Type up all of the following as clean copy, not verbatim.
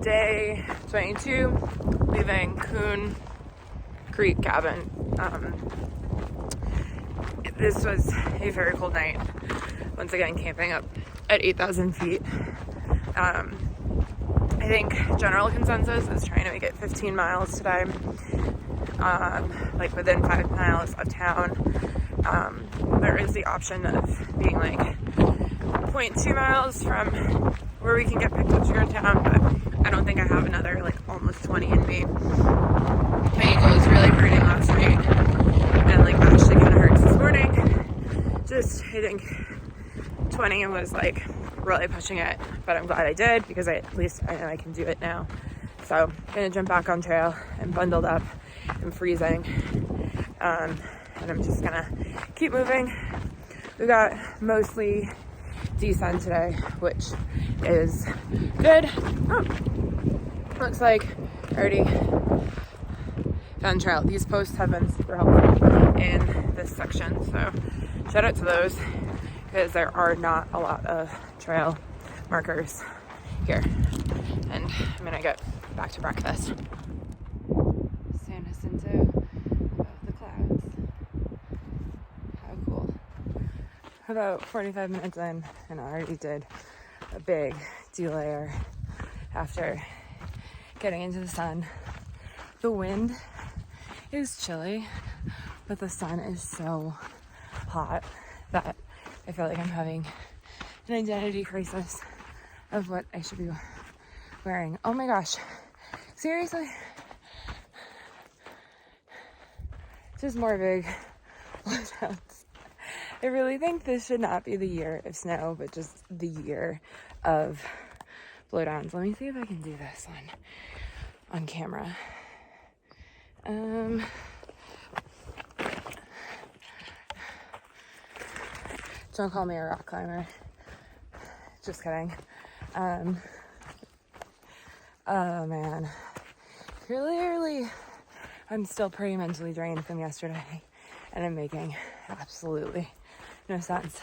Day 22, leaving Coon Creek Cabin. This was a very cold night. Once again, camping up at 8,000 feet. I think general consensus is trying to make it 15 miles today, like within 5 miles of town. There is the option of being like 0.2 miles from where we can get picked up to go to town, but I don't think I have another like almost 20 in me. My ankle was really hurting last night, and like actually kind of hurts this morning. Just I think 20 was like really pushing it, but I'm glad I did because at least I know I can do it now. So I'm gonna jump back on trail. I'm bundled up, I'm freezing, and I'm just gonna keep moving. We got mostly descent today, which is good. Oh, looks like I already found trail. These posts have been super helpful in this section, so shout out to those because there are not a lot of trail markers here. And I'm gonna get back to breakfast. San Jacinto above the clouds. How cool. About 45 minutes in, and I already did a big delayer after getting into the sun. The wind is chilly, but the sun is so hot that I feel like I'm having an identity crisis of what I should be wearing. Oh my gosh, seriously? Just more big blowdowns. I really think this should not be the year of snow, but just the year of blowdowns. Let me see if I can do this on camera. Don't call me a rock climber. Just kidding. Oh man. Clearly, I'm still pretty mentally drained from yesterday, and I'm making absolutely no sense.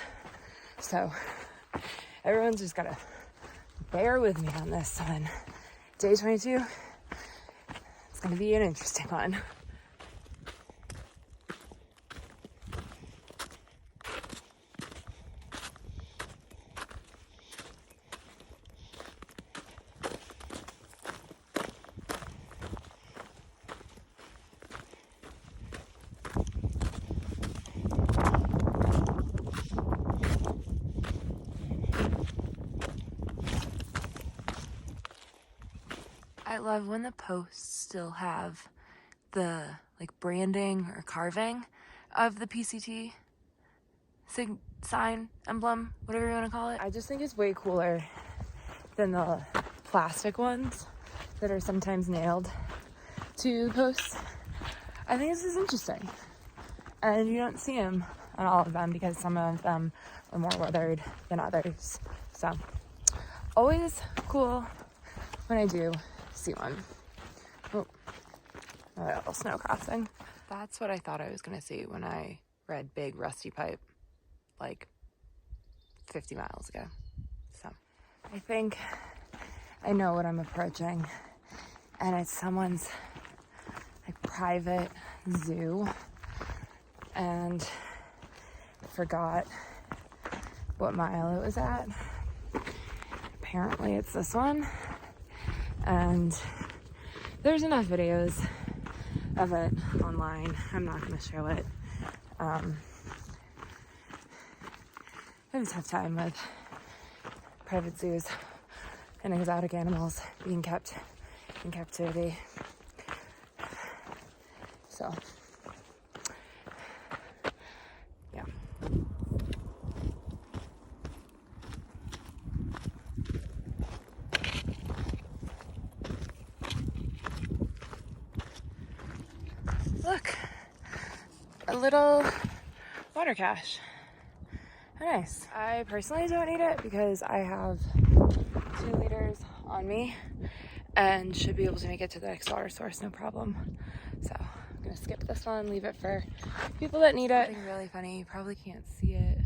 So, everyone's just gotta bear with me on this one. Day 22, it's gonna be an interesting one. I love when the posts still have the like branding or carving of the PCT sign, emblem, whatever you want to call it. I just think it's way cooler than the plastic ones that are sometimes nailed to the posts. I think this is interesting, and you don't see them on all of them because some of them are more weathered than others. So always cool when I do see one. Oh, a little snow crossing. That's what I thought I was gonna see when I read Big Rusty Pipe like 50 miles ago. So I think I know what I'm approaching, and it's someone's like private zoo, and I forgot what mile it was at. Apparently it's this one. And there's enough videos of it online. I'm not going to show it. I have a tough time with private zoos and exotic animals being kept in captivity. So, yeah. Look, a little water cache. Nice. I personally don't need it because I have 2 liters on me and should be able to make it to the next water source, no problem. So I'm gonna skip this one, leave it for people that need it. Something really funny, you probably can't see it,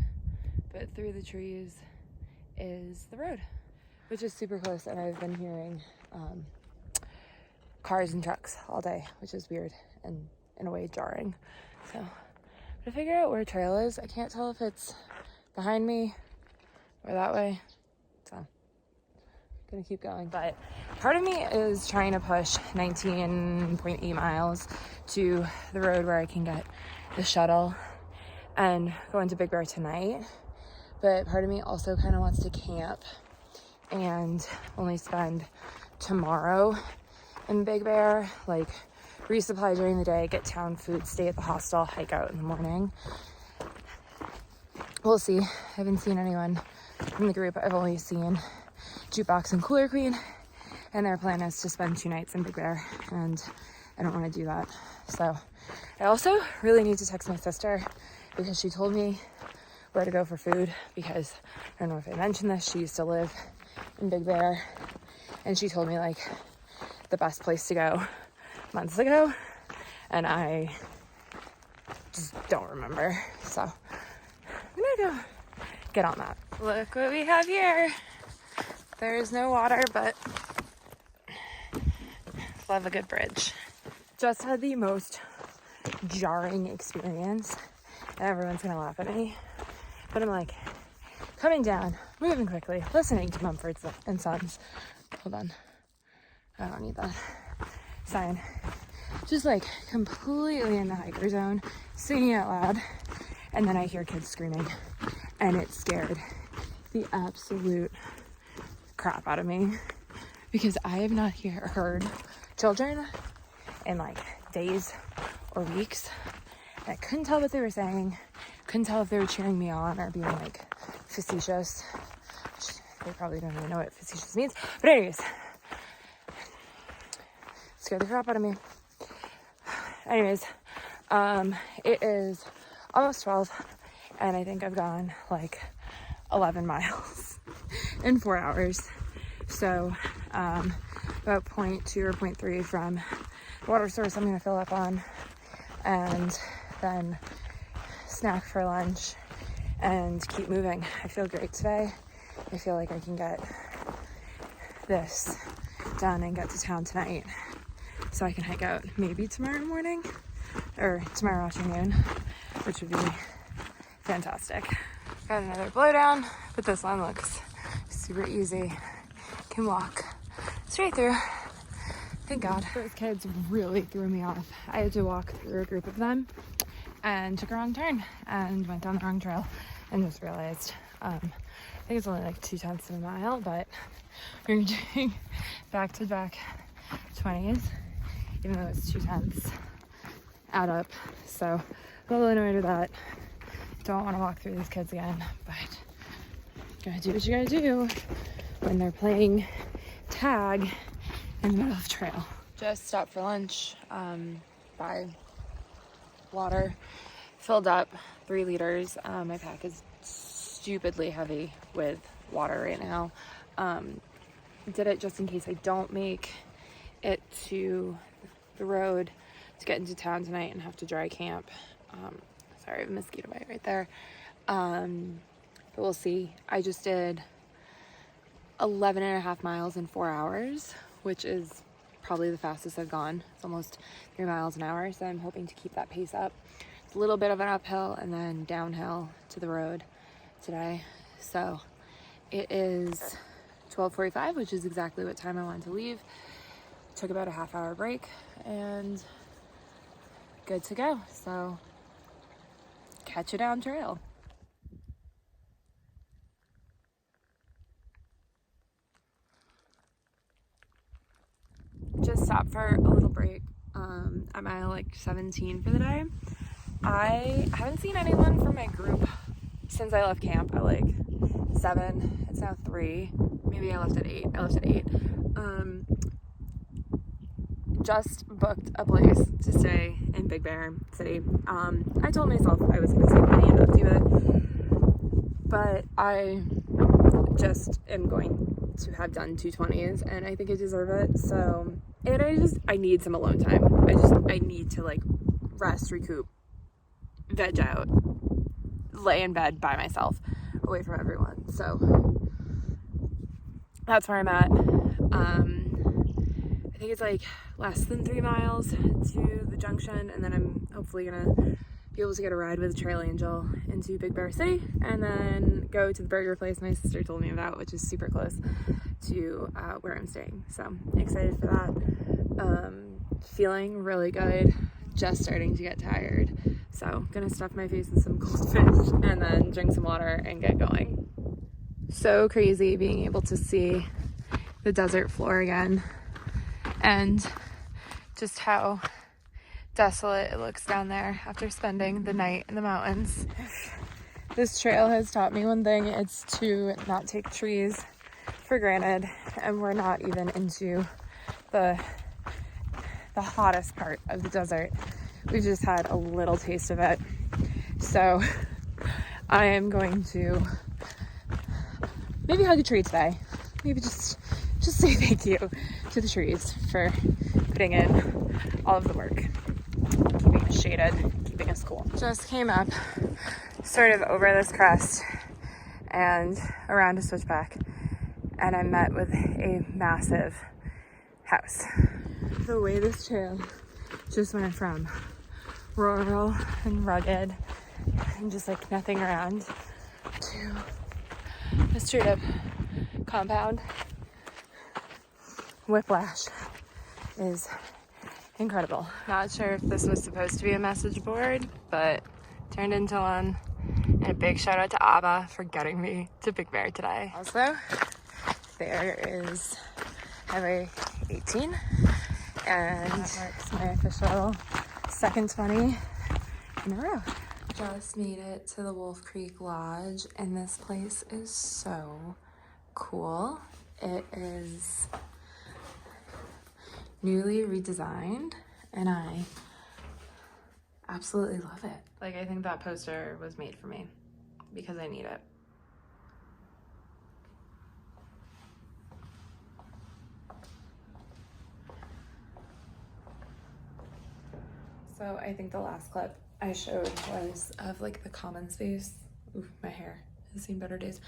but through the trees is the road, which is super close, and I've been hearing cars and trucks all day, which is weird and in a way jarring. So to figure out where trail is, I can't tell if it's behind me or that way. So I'm gonna keep going. But part of me is trying to push 19.8 miles to the road where I can get the shuttle and go into Big Bear tonight. But part of me also kind of wants to camp and only spend tomorrow in Big Bear, like resupply during the day, get town food, stay at the hostel, hike out in the morning. We'll see. I haven't seen anyone from the group. I've only seen Jukebox and Cooler Queen, and their plan is to spend 2 nights in Big Bear, and I don't want to do that. So I also really need to text my sister because she told me where to go for food, because I don't know if I mentioned this, she used to live in Big Bear, and she told me like the best place to go months ago, and I just don't remember. So I'm gonna go get on that. Look what we have here. There is no water, but love a good bridge. Just had the most jarring experience, and everyone's gonna laugh at me, but I'm like coming down, moving quickly, listening to Mumford and Sons. Hold on, I don't need that sign. Just like completely in the hiker zone, singing out loud, and then I hear kids screaming, and it scared the absolute crap out of me, because I have not heard children in like days or weeks. And I couldn't tell what they were saying, couldn't tell if they were cheering me on or being like facetious, which they probably don't even know what facetious means. But anyways, scared the crap out of me. Anyways, it is almost 12, and I think I've gone like 11 miles in 4 hours. So about 0.2 or 0.3 from the water source I'm gonna fill up on, and then snack for lunch and keep moving. I feel great today. I feel like I can get this done and get to town tonight, so I can hike out maybe tomorrow morning or tomorrow afternoon, which would be fantastic. Got another blowdown, but this one looks super easy. Can walk straight through. Thank God. Those kids really threw me off. I had to walk through a group of them and took a wrong turn and went down the wrong trail, and just realized I think it's only like 0.2 of a mile, but we're doing back-to-back 20s, even though it's 0.2 add up. So I'm a little annoyed with that. Don't want to walk through these kids again, but gotta do what you gotta do when they're playing tag in the middle of the trail. Just stopped for lunch, by water, filled up 3 liters. My pack is stupidly heavy with water right now. Did it just in case I don't make it to the road to get into town tonight and have to dry camp. Sorry, I have a mosquito bite right there. But we'll see. I just did 11.5 miles in 4 hours, which is probably the fastest I've gone. It's almost 3 miles an hour, so I'm hoping to keep that pace up. It's a little bit of an uphill and then downhill to the road today. So it is 12:45, which is exactly what time I wanted to leave. Took about a half-hour break and good to go. So catch you down trail. Just stopped for a little break at mile like 17 for the day. I haven't seen anyone from my group since I left camp at like 7. It's now 3. Maybe I left at 8. I left at 8. Just booked a place to stay in Big Bear City. I told myself I was going to save money and not do it, but I just am going to have done 220s, and I think I deserve it. So, and I need some alone time. I need to like rest, recoup, veg out, lay in bed by myself, away from everyone. So that's where I'm at. I think it's like less than 3 miles to the junction, and then I'm hopefully gonna be able to get a ride with Trail Angel into Big Bear City and then go to the burger place my sister told me about, which is super close to where I'm staying. So I'm excited for that. Feeling really good, just starting to get tired. So gonna stuff my face with some goldfish and then drink some water and get going. So crazy being able to see the desert floor again and just how desolate it looks down there after spending the night in the mountains. This trail has taught me one thing, it's to not take trees for granted, and we're not even into the hottest part of the desert. We've just had a little taste of it. So I am going to maybe hug a tree today. Maybe just say thank you to the trees for putting in all of the work, keeping us shaded, keeping us cool. Just came up sort of over this crest and around a switchback, and I met with a massive house. The way this trail just went from rural and rugged and just like nothing around to a straight up compound. Whiplash is incredible. Not sure if this was supposed to be a message board, but turned into one. And a big shout out to Abba for getting me to Big Bear today. Also, there is Highway 18, and that marks my official second 20 in a row. Just made it to the Wolf Creek Lodge, and this place is so cool. It is newly redesigned, and I absolutely love it. Like, I think that poster was made for me because I need it. So I think the last clip I showed was of like the common space. Ooh, my hair has seen better days.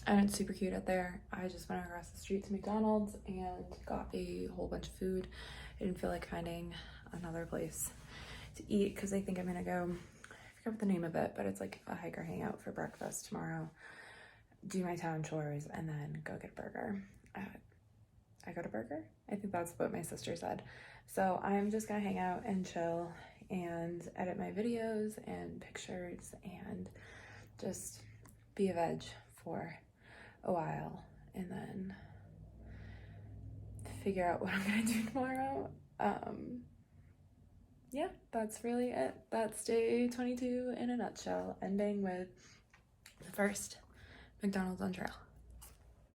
And it's super cute out there. I just went across the street to McDonald's and got a whole bunch of food. I didn't feel like finding another place to eat because I think I'm gonna go, I forget what the name of it, but it's like a hiker hangout for breakfast tomorrow, do my town chores, and then go get a burger. I got a burger? I think that's what my sister said. So I'm just gonna hang out and chill and edit my videos and pictures and just be a veg for a while and then figure out what I'm gonna do tomorrow. Yeah, that's really it. That's day 22 in a nutshell, ending with the first McDonald's on trail.